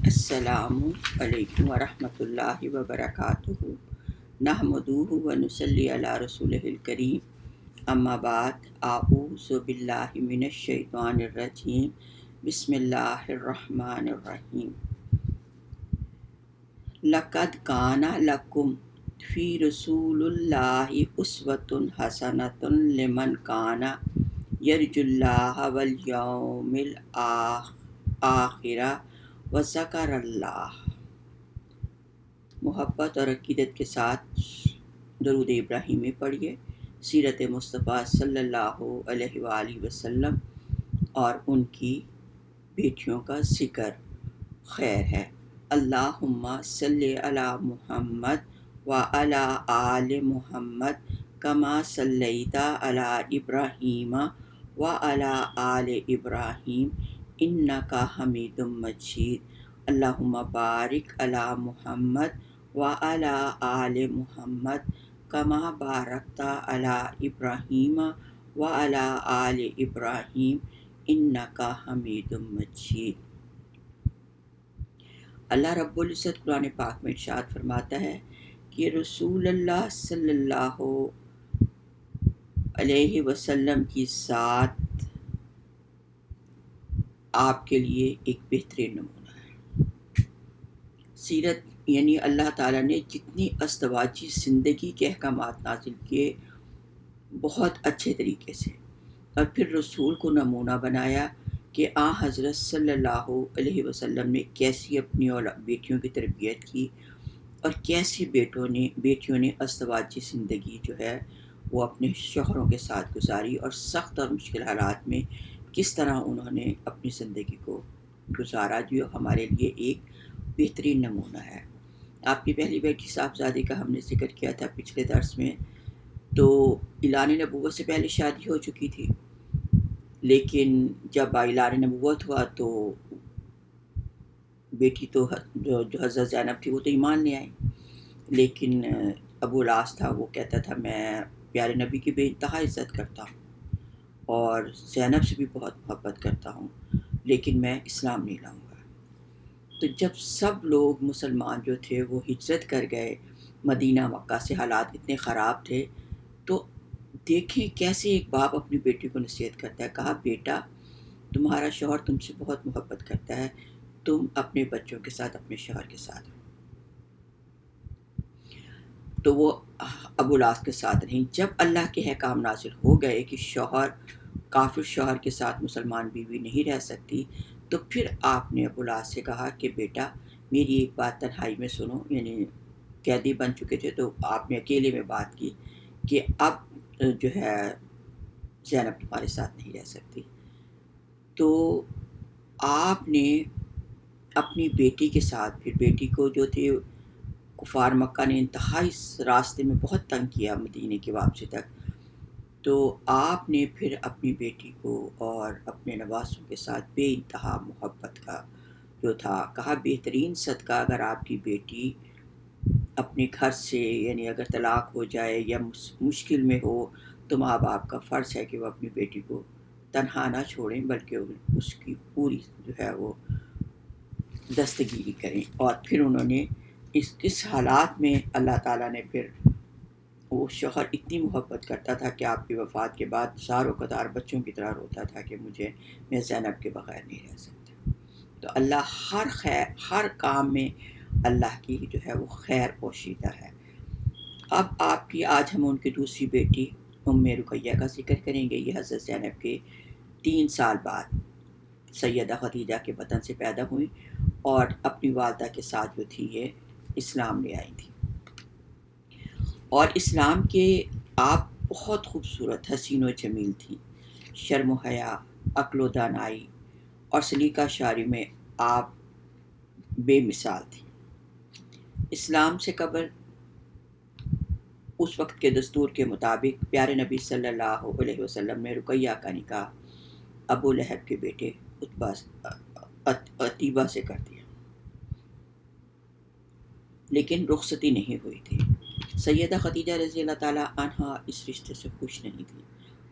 السلام علیکم ورحمۃ اللہ وبرکاتہ نحمدہ ونصلی علی رسولہ الکریم اما بعد اعوذ باللہ من الشیطان الرجیم بسم اللہ الرحمن الرحیم لقد کان لکم فی رسول اللہ اسوۃ حسنۃ لمن کان یرجو اللہ والیوم الآخر وذکر اللہ۔ محبت اور عقیدت کے ساتھ درود ابراہیمی پڑھیے۔ سیرت مصطفیٰ صلی اللہ علیہ وآلہ وسلم اور ان کی بیٹیوں کا ذکر خیر ہے۔ اللہم صلی علی محمد وعلی آل محمد کما صلیت علی ابراہیم وعلی آل ابراہیم انک حمید مجید۔ اللہم بارک علی محمد وعلی آل محمد کما بارکت علی ابراہیم وعلی آل ابراہیم انک حمید مجید۔ اللہ رب العزت قرآن پاک میں ارشاد فرماتا ہے کہ رسول اللہ صلی اللہ علیہ وسلم کی ذات آپ کے لیے ایک بہترین نمونہ ہے۔ سیرت یعنی اللہ تعالیٰ نے جتنی ازدواجی زندگی کے احکامات نازل کیے بہت اچھے طریقے سے، اور پھر رسول کو نمونہ بنایا کہ حضرت صلی اللہ علیہ وسلم نے کیسی اپنی بیٹیوں کی تربیت کی اور کیسی بیٹیوں نے ازدواجی زندگی جو ہے وہ اپنے شوہروں کے ساتھ گزاری، اور سخت اور مشکل حالات میں کس طرح انہوں نے اپنی زندگی کو گزارا، جو ہمارے لیے ایک بہترین نمونہ ہے۔ آپ کی پہلی بیٹی صاحبزادی کا ہم نے ذکر کیا تھا پچھلے درس میں، تو اعلان نبوت سے پہلے شادی ہو چکی تھی، لیکن جب اعلان نبوت ہوا تو بیٹی تو جو حضرت زینب تھی وہ تو ایمان لے آئی، لیکن ابو العاص تھا، وہ کہتا تھا میں پیارے نبی کی بے انتہا عزت کرتا ہوں اور زینب سے بھی بہت محبت کرتا ہوں، لیکن میں اسلام نہیں لاؤں گا۔ تو جب سب لوگ مسلمان جو تھے وہ ہجرت کر گئے مدینہ مکہ سے، حالات اتنے خراب تھے، تو دیکھیں کیسے ایک باپ اپنی بیٹی کو نصیحت کرتا ہے۔ کہا بیٹا تمہارا شوہر تم سے بہت محبت کرتا ہے، تم اپنے بچوں کے ساتھ اپنے شوہر کے ساتھ۔ تو وہ ابو العاص کے ساتھ نہیں۔ جب اللہ کے احکام نازل ہو گئے کہ شوہر کافر شوہر کے ساتھ مسلمان بیوی نہیں رہ سکتی، تو پھر آپ نے ابو العاص سے کہا کہ بیٹا میری ایک بات تنہائی میں سنو، یعنی قیدی بن چکے تھے تو آپ نے اکیلے میں بات کی کہ اب جو ہے زینب تمہارے ساتھ نہیں رہ سکتی۔ تو آپ نے اپنی بیٹی کے ساتھ، پھر بیٹی کو جو تھی کفار مکہ نے انتہائی راستے میں بہت تنگ کیا مدینے کی واپسی تک، تو آپ نے پھر اپنی بیٹی کو اور اپنے نواسوں کے ساتھ بے انتہا محبت کا جو تھا، کہا بہترین صدقہ اگر آپ کی بیٹی اپنے گھر سے یعنی اگر طلاق ہو جائے یا مشکل میں ہو تو ماں باپ کا فرض ہے کہ وہ اپنی بیٹی کو تنہا نہ چھوڑیں بلکہ اس کی پوری جو ہے وہ دستگیری کریں۔ اور پھر انہوں نے اس حالات میں اللہ تعالیٰ نے پھر، وہ شوہر اتنی محبت کرتا تھا کہ آپ کی وفات کے بعد زار و قطار بچوں کی طرح روتا تھا کہ میں زینب کے بغیر نہیں رہ سکتا۔ تو اللہ ہر کام میں اللہ کی جو ہے وہ خیر پوشیدہ ہے۔ اب آپ کی آج ہم ان کی دوسری بیٹی ام رقیہ کا ذکر کریں گے۔ یہ حضرت زینب کے 3 سال بعد سیدہ خدیجہ کے بطن سے پیدا ہوئی اور اپنی والدہ کے ساتھ جو تھی یہ اسلام لے آئی تھی، اور اسلام کے آپ بہت خوبصورت حسین و جمیل تھی، شرم و حیا، عقل و دانائی اور سلیقہ شاعری میں آپ بے مثال تھی۔ اسلام سے قبل اس وقت کے دستور کے مطابق پیارے نبی صلی اللہ علیہ وسلم نے رقیہ کا نکاح ابو لہب کے بیٹے عتیبہ سے کر دیا، لیکن رخصتی نہیں ہوئی تھی۔ سیدہ خدیجہ رضی اللہ تعالیٰ عنہا اس رشتے سے خوش نہیں تھی۔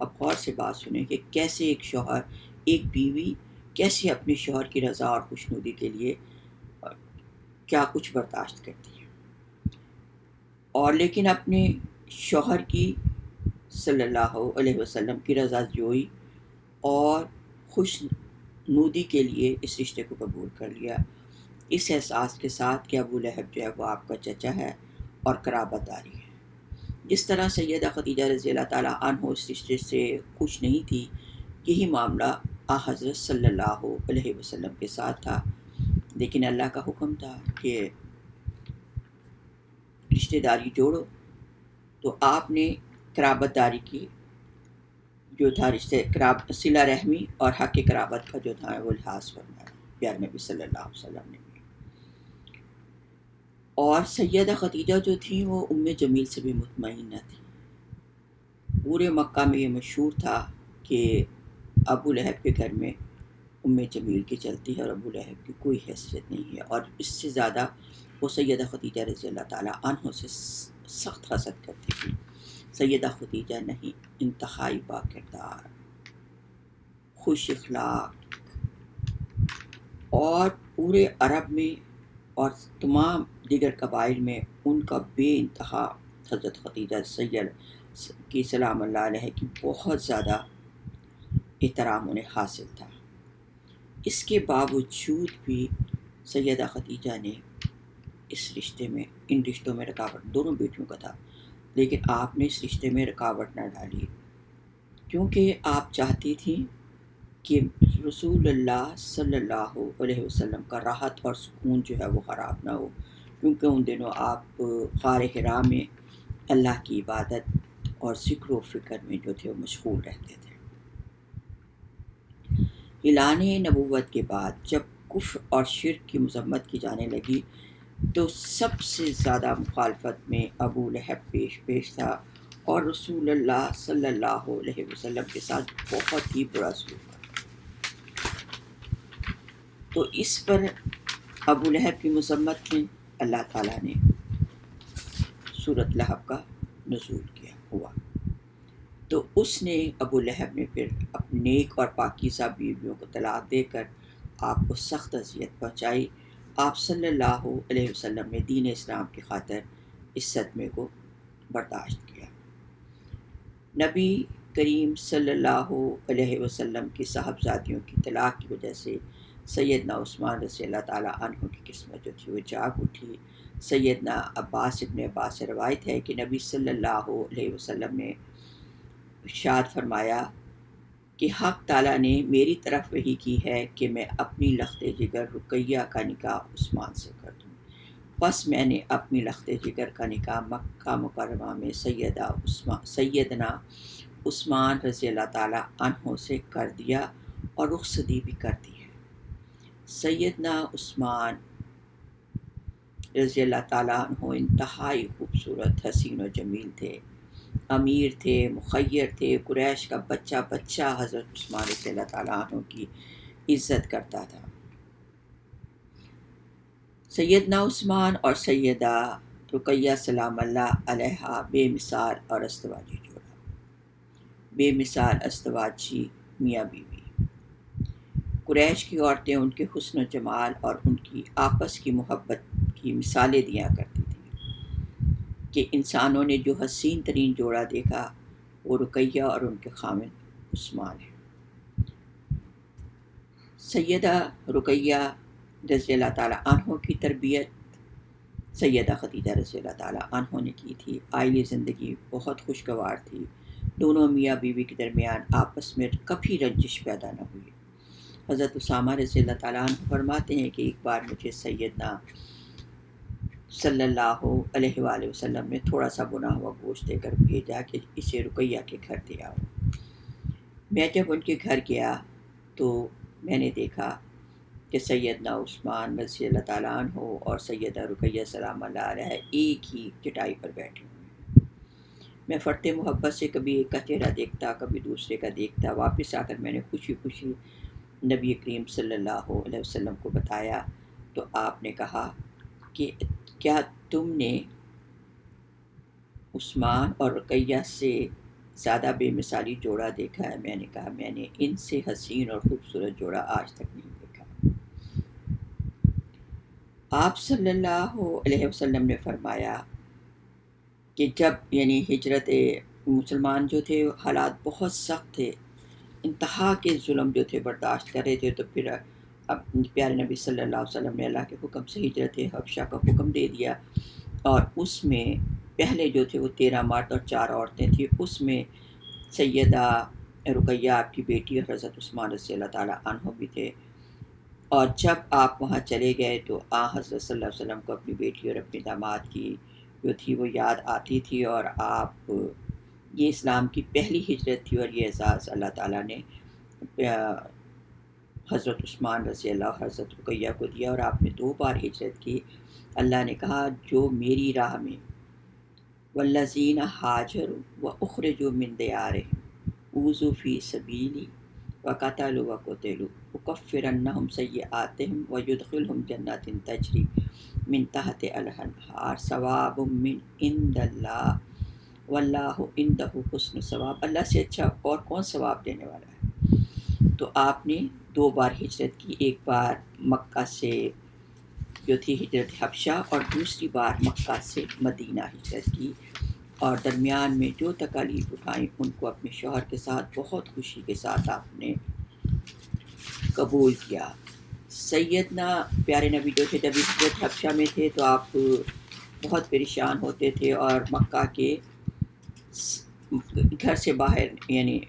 اب غور سے بات سنیں کہ کیسے ایک بیوی کیسے اپنے شوہر کی رضا اور خوشنودی کے لیے کیا کچھ برداشت کرتی ہیں، اور لیکن اپنے شوہر کی صلی اللہ علیہ وسلم کی رضا جوئی اور خوش نودی کے لیے اس رشتے کو قبول کر لیا، اس احساس کے ساتھ کہ ابو لہب جو ہے وہ آپ کا چچا ہے اور قرابت داری ہے۔ جس طرح سیدہ خدیجہ رضی اللہ تعالیٰ عنہ اس رشتے سے خوش نہیں تھی، یہی معاملہ حضرت صلی اللہ علیہ وسلم کے ساتھ تھا، لیکن اللہ کا حکم تھا کہ رشتہ داری جوڑو، تو آپ نے قرابت داری کی جو تھا، صلہ رحمی اور حق قرابت کا جو تھا وہ لحاظ فرمایا پیارے نبی صلی اللہ علیہ وسلم نے بھی۔ اور سیدہ خدیجہ جو تھیں وہ ام جمیل سے بھی مطمئن نہ تھی۔ پورے مکہ میں یہ مشہور تھا کہ ابو لہب کے گھر میں ام جمیل کی چلتی ہے اور ابو لہب کی کوئی حیثیت نہیں ہے، اور اس سے زیادہ وہ سیدہ خدیجہ رضی اللہ تعالیٰ عنہ سے سخت حسد کرتی تھی۔ سیدہ خدیجہ نہیں، انتہائی با کردار، خوش اخلاق، اور پورے عرب میں اور تمام دیگر قبائل میں ان کا بے انتہا حضرت خدیجہ سید کی سلام اللہ علیہ کی بہت زیادہ احترام انہیں حاصل تھا۔ اس کے باوجود بھی سیدہ خدیجہ نے اس رشتے میں، ان رشتوں میں رکاوٹ، دونوں بیٹیوں کا تھا، لیکن آپ نے اس رشتے میں رکاوٹ نہ ڈالی، کیونکہ آپ چاہتی تھیں کہ رسول اللہ صلی اللہ علیہ وسلم کا راحت اور سکون جو ہے وہ خراب نہ ہو، کیونکہ ان دنوں آپ غار حرا میں اللہ کی عبادت اور ذکر و فکر میں جو تھے وہ مشغول رہتے تھے۔ اعلان نبوت کے بعد جب کفر اور شرک کی مذمت کی جانے لگی تو سب سے زیادہ مخالفت میں ابو لہب پیش تھا، اور رسول اللہ صلی اللہ علیہ وسلم کے ساتھ بہت ہی برا سلوک تھا۔ تو اس پر ابو لہب کی مذمت میں اللہ تعالیٰ نے سورۃ لہب کا نزول کیا ہوا، تو اس نے ابو لہب نے پھر اپنے نیک اور پاکیزہ بیویوں کو طلاق دے کر آپ کو سخت اذیت پہنچائی۔ آپ صلی اللہ علیہ وسلم نے دین اسلام کی خاطر اس صدمے کو برداشت کیا۔ نبی کریم صلی اللہ علیہ وسلم کی صاحبزادیوں کی طلاق کی وجہ سے سیدنا عثمان رضی اللہ تعالیٰ عنہ کی قسمت جو تھی وہ جاگ اٹھی۔ سیدنا عباس ابن عباس سے روایت ہے کہ نبی صلی اللہ علیہ وسلم نے ارشاد فرمایا کہ حق تعالیٰ نے میری طرف وحی کی ہے کہ میں اپنی لخت جگر رقیہ کا نکاح عثمان سے کر دوں، بس میں نے اپنی لخت جگر کا نکاح مکہ مکرمہ میں سیدنا عثمان رضی اللہ تعالیٰ عنہ سے کر دیا اور رخصتی بھی کر دی ہے۔ سیدنا عثمان رضی اللہ تعالیٰ عنہ انتہائی خوبصورت، حسین و جمیل تھے، امیر تھے، مخیر تھے، قریش کا بچہ حضرت عثمان رضی اللہ تعالیٰ عنہ کی عزت کرتا تھا۔ سیدنا عثمان اور سیدہ رقیہ سلام اللہ علیہا بے مثال اور ازدواجی جوڑا، بے مثال ازدواجی میاں بیوی۔ قریش کی عورتیں ان کے حسن و جمال اور ان کی آپس کی محبت کی مثالیں دیا کرتی تھیں کہ انسانوں نے جو حسین ترین جوڑا دیکھا وہ رقیہ اور ان کے خامد عثمان ہیں۔ سیدہ رقیہ رضی اللہ تعالیٰ عنہ کی تربیت سیدہ خدیجہ رضی اللہ تعالیٰ عنہ نے کی تھی۔ آئلی زندگی بہت خوشگوار تھی، دونوں میاں بیوی کے درمیان آپس میں کبھی رنجش پیدا نہ ہوئی۔ حضرت اسامہ رضی اللہ تعالیٰ عنہ فرماتے ہیں کہ ایک بار مجھے سیدنا صلی اللہ علیہ وآلہ وسلم نے تھوڑا سا بنا ہوا گوشت دے کر بھیجا کہ اسے رقیہ کے گھر دے آؤ۔ میں جب ان کے گھر گیا تو میں نے دیکھا کہ سیدنا عثمان رضی اللہ تعالیٰ عنہ اور سیدہ رقیہ سلام اللہ علیہ ایک ہی چٹائی پر بیٹھے ہوئے ہیں۔ میں فرط محبت سے کبھی ایک کا چہرہ دیکھتا، کبھی دوسرے کا دیکھتا۔ واپس آ کر میں نے خوشی خوشی نبی کریم صلی اللہ علیہ وسلم کو بتایا تو آپ نے کہا کہ کیا تم نے عثمان اور رقیہ سے زیادہ بے مثالی جوڑا دیکھا ہے؟ میں نے کہا میں نے ان سے حسین اور خوبصورت جوڑا آج تک نہیں دیکھا۔ آپ صلی اللہ علیہ وسلم نے فرمایا کہ جب یعنی ہجرت مسلمان جو تھے حالات بہت سخت تھے، انتہا کے ظلم جو تھے برداشت کر رہے تھے، تو پھر اب پیارے نبی صلی اللہ علیہ وسلم نے اللہ کے حکم سے ہجرت حبشہ کا حکم دے دیا، اور اس میں پہلے جو تھے وہ 13 مرد اور 4 عورتیں تھیں، اس میں سیدہ رقیہ آپ کی بیٹی اور حضرت عثمان رضی اللہ تعالیٰ عنہ بھی تھے۔ اور جب آپ وہاں چلے گئے تو حضرت صلی اللہ علیہ وسلم کو اپنی بیٹی اور اپنے داماد کی جو تھی وہ یاد آتی تھی، اور آپ یہ اسلام کی پہلی ہجرت تھی، اور یہ اعزاز اللہ تعالیٰ نے حضرت عثمان رضی اللہ اور حضرت رقیہ کو دیا، اور آپ نے 2 بار ہجرت کی۔ اللہ نے کہا جو میری راہ میں والذین ہاجروا واخرجوا من دیارہم اوذوا فی سبیلی وقتلوا وقتلوا اکفرنہم سیئاتہم ویدخلہم جنات تجری من تحت الانہار ثواب من عند اللہ واللہ عندہ حسن ثواب، اللہ سے اچھا اور کون ثواب دینے والا ہے۔ تو آپ نے 2 بار ہجرت کی، ایک بار مکہ سے جو تھی ہجرت حبشہ، اور دوسری بار مکہ سے مدینہ ہجرت کی، اور درمیان میں جو تکالیف اٹھائیں ان کو اپنے شوہر کے ساتھ بہت خوشی کے ساتھ آپ نے قبول کیا۔ سیدنا پیارے نبی جو تھے جب ہجرت حبشہ میں تھے تو آپ بہت پریشان ہوتے تھے، اور مکہ کے گھر سے باہر یعنی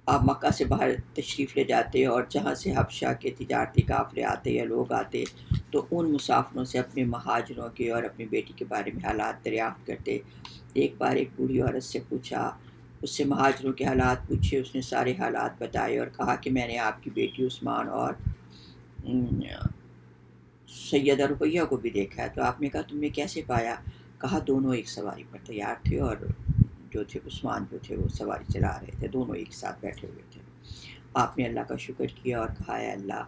آپ مکہ سے باہر تشریف لے جاتے، اور جہاں سے حبشہ کے تجارتی قافلے آتے یا لوگ آتے تو ان مسافروں سے اپنے مہاجروں کے اور اپنی بیٹی کے بارے میں حالات دریافت کرتے۔ ایک بار ایک بوڑھی عورت سے پوچھا، اس سے مہاجروں کے حالات پوچھے، اس نے سارے حالات بتائے اور کہا کہ میں نے آپ کی بیٹی عثمان اور سیدہ رقیہ کو بھی دیکھا ہے۔ تو آپ نے کہا تم نے کیسے پایا؟ کہا دونوں ایک سواری پر تیار تھے، اور جو تھے عثمان جو تھے وہ سواری چلا رہے تھے، دونوں ایک ساتھ بیٹھے ہوئے تھے۔ آپ نے اللہ کا شکر کیا اور کہا اے اللہ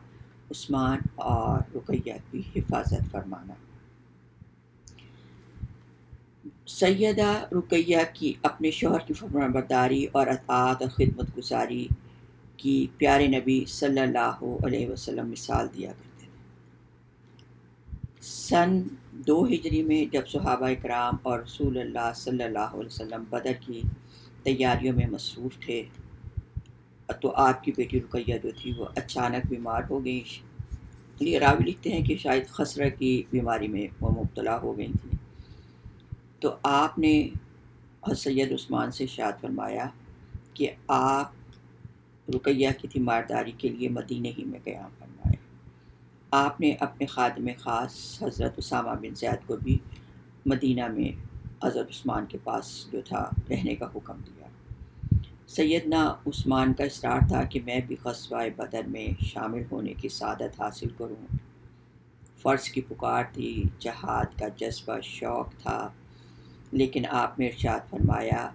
عثمان اور رقیہ کی حفاظت فرمانا۔ سیدہ رقیہ کی اپنے شوہر کی فرمانبرداری اور اطاعت اور خدمت گزاری کی پیارے نبی صلی اللہ علیہ وسلم مثال دیا کرتے تھے۔ سن 2 ہجری میں جب صحابہ کرام اور رسول اللہ صلی اللہ علیہ وسلم بدر کی تیاریوں میں مصروف تھے تو آپ کی بیٹی رقیہ جو تھی وہ اچانک بیمار ہو گئی۔ یہ راوی لکھتے ہیں کہ شاید خسرہ کی بیماری میں وہ مبتلا ہو گئی تھی۔ تو آپ نے سید عثمان سے ارشاد فرمایا کہ آپ رقیہ کی تیمارداری کے لیے مدینہ ہی میں قیام فرمائے۔ آپ نے اپنے خادم خاص حضرت اسامہ بن زید کو بھی مدینہ میں حضرت عثمان کے پاس جو تھا رہنے کا حکم دیا۔ سیدنا عثمان کا اصرار تھا کہ میں بھی غزوہ بدر میں شامل ہونے کی سعادت حاصل کروں۔ فرض کی پکار تھی، جہاد کا جذبہ، شوق تھا، لیکن آپ نے ارشاد فرمایا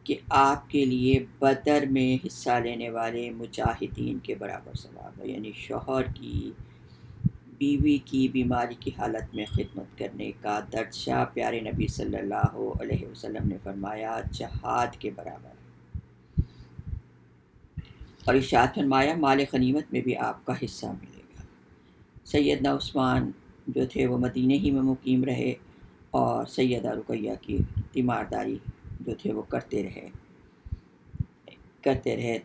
کہ آپ کے لیے بدر میں حصہ لینے والے مجاہدین کے برابر ثواب ہے، یعنی شوہر کی بیوی کی بیماری کی حالت میں خدمت کرنے کا درجہ پیارے نبی صلی اللہ علیہ وسلم نے فرمایا جہاد کے برابر ہے، اور ارشاد فرمایا مال غنیمت میں بھی آپ کا حصہ ملے گا۔ سیدنا عثمان جو تھے وہ مدینہ ہی میں مقیم رہے، اور سیدہ رقیہ کی تیمارداری جو تھے وہ کرتے رہے۔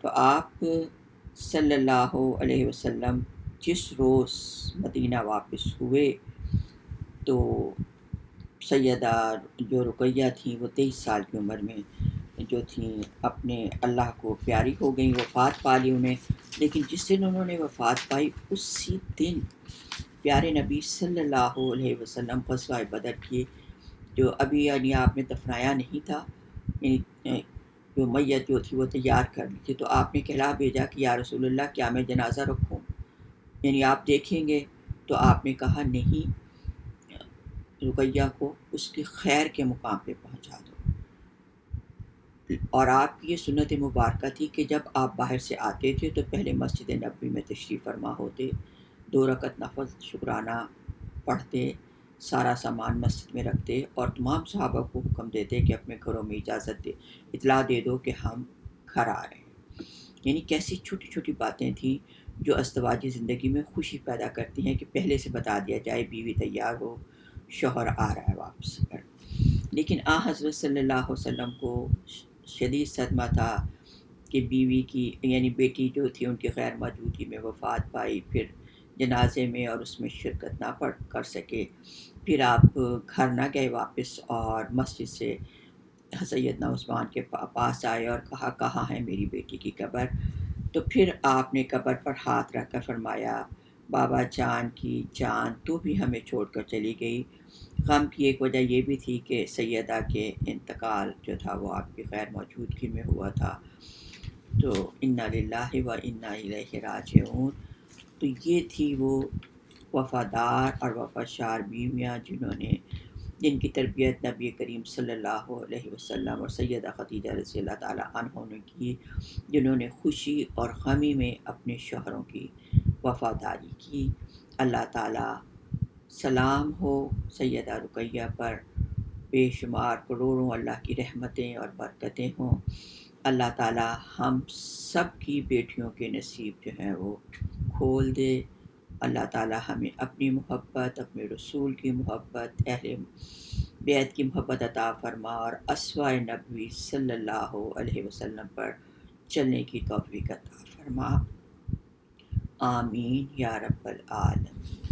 تو آپ صلی اللہ علیہ وسلم جس روز مدینہ واپس ہوئے تو سیدہ جو رقیہ تھیں وہ 23 سال کی عمر میں جو تھیں اپنے اللہ کو پیاری ہو گئیں، وفات پا لی انہیں۔ لیکن جس دن انہوں نے وفات پائی اسی دن پیارے نبی صلی اللہ علیہ وسلم غزوہ بدر کی جو ابھی یعنی آپ نے دفنایا نہیں تھا، یعنی جو میت جو تھی وہ تیار کر لی تھی، تو آپ نے کہلا بھیجا کہ یا رسول اللہ کیا میں جنازہ رکھوں، یعنی آپ دیکھیں گے؟ تو آپ نے کہا نہیں، رقیہ کو اس کی خیر کے مقام پہ پہنچا دو۔ اور آپ کی یہ سنت مبارکہ تھی کہ جب آپ باہر سے آتے تھے تو پہلے مسجد نبوی میں تشریف فرما ہوتے، 2 رکعت نفل شکرانہ پڑھتے، سارا سامان مسجد میں رکھتے، اور تمام صحابہ کو حکم دیتے کہ اپنے گھروں میں اطلاع دے دو کہ ہم گھر آ رہے ہیں۔ یعنی کیسی چھوٹی چھوٹی باتیں تھیں جو ازدواجی زندگی میں خوشی پیدا کرتی ہیں کہ پہلے سے بتا دیا جائے بیوی تیار ہو، شوہر آ رہا ہے واپس پر۔ لیکن حضرت صلی اللہ علیہ وسلم کو شدید صدمہ تھا کہ بیوی کی یعنی بیٹی جو تھی ان کی غیر موجودگی میں وفات پائی، پھر جنازے میں اور اس میں شرکت نہ کر سکے۔ پھر آپ گھر نہ گئے واپس اور مسجد سے سیدنا عثمان کے پاس آئے اور کہا کہاں ہے میری بیٹی کی قبر؟ تو پھر آپ نے قبر پر ہاتھ رکھ کر فرمایا بابا جان کی جان تو بھی ہمیں چھوڑ کر چلی گئی۔ غم کی ایک وجہ یہ بھی تھی کہ سیدہ کے انتقال جو تھا وہ آپ کی غیر موجودگی میں ہوا تھا۔ تو انا للہ و انا الیہ راجعون۔ تو یہ تھی وہ وفادار اور وفادار بیویاں جن کی تربیت نبی کریم صلی اللہ علیہ وسلم اور سیدہ خدیجہ رضی اللہ تعالیٰ عنہ نے کی، جنہوں نے خوشی اور غمی میں اپنے شوہروں کی وفاداری کی۔ اللہ تعالیٰ سلام ہو سیدہ رقیہ پر، بے شمار کروڑوں اللہ کی رحمتیں اور برکتیں ہوں۔ اللہ تعالیٰ ہم سب کی بیٹیوں کے نصیب جو ہیں وہ کھول دے۔ اللہ تعالیٰ ہمیں اپنی محبت، اپنے رسول کی محبت، اہل بیت کی محبت عطا فرما اور اسوہ نبوی صلی اللہ علیہ وسلم پر چلنے کی توفیق عطا فرما۔ آمین یا رب العالمین۔